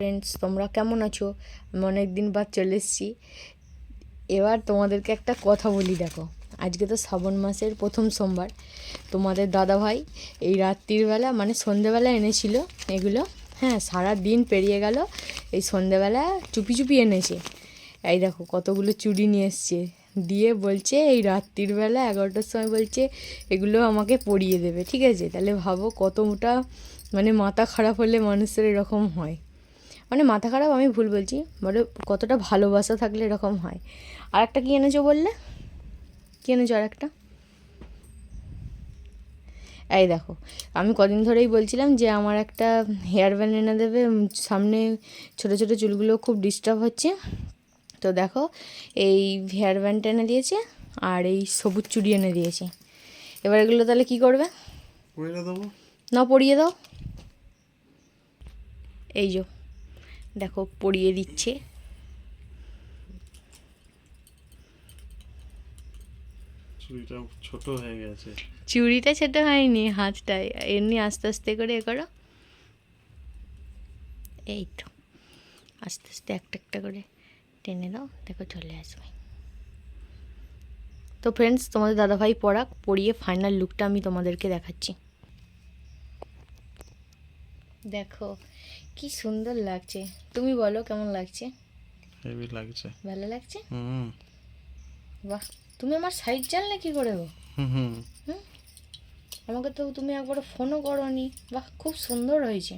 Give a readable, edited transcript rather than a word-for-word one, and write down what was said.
Friends, তোমরা কেমন আছো? আমি অনেক দিন বাদ চলে এসেছি। এবার তোমাদেরকে একটা কথা বলি, দেখো আজকে তো শ্রাবণ মাসের প্রথম সোমবার। তোমাদের দাদাভাই এই রাত্রিবেলা মানে সন্ধেবেলা এনেছিল এগুলো। হ্যাঁ, সারা দিন পেরিয়ে গেল, এই সন্ধেবেলা চুপি চুপি এনেছে। এই দেখো কতগুলো চুড়ি নিয়ে এসছে, দিয়ে বলছে এই রাত্রিবেলা 11টার সময় বলছে এগুলো আমাকে পরিয়ে দেবে। ঠিক আছে, তাহলে ভাবো কতটা মানে মাথা খারাপ হলে মানুষের এরকম হয়। মানে মাথা খারাপ আমি ভুল বলছি, বলে কতটা ভালোবাসা থাকলে এরকম হয়। আর একটা কী এনেছো বললে? কী এনেছো আর একটা? এই দেখো, আমি কদিন ধরেই বলছিলাম যে আমার একটা হেয়ার ব্যান্ড এনে দেবে, সামনে ছোটো ছোটো চুলগুলো খুব ডিস্টার্ব হচ্ছে। তো দেখো এই হেয়ার ব্যান্ড এনে দিয়েছে আর এই সবুজ চুড়ি এনে দিয়েছে। এবার এগুলো তাহলে কী করবে? দেবো না, পরিয়ে দাও। এই যে দেখো পরিয়ে দিচ্ছে। চুড়িটা ছোট হয়ে গেছে। চুড়িটা ছোটো হয়নি, হাতটায় এমনি আস্তে আস্তে করে এ করো। এই তো আস্তে আস্তে একটা একটা করে টেনে দাও, দেখো চলে আসবে। তো ফ্রেন্ডস, তোমাদের দাদাভাই পরিয়ে ফাইনাল লুকটা আমি তোমাদেরকে দেখাচ্ছি। দেখো কি সুন্দর লাগছে, তুমি বলো কেমন লাগছে? হেভি লাগছে। ভালো লাগছে? হুম বাহ, তুমি আমার সাইজ জানলে কি করে গো? হুম হুম হুম, আমাকে তো তুমি একবার ফোনও করোনি। বাহ, খুব সুন্দর হয়েছে।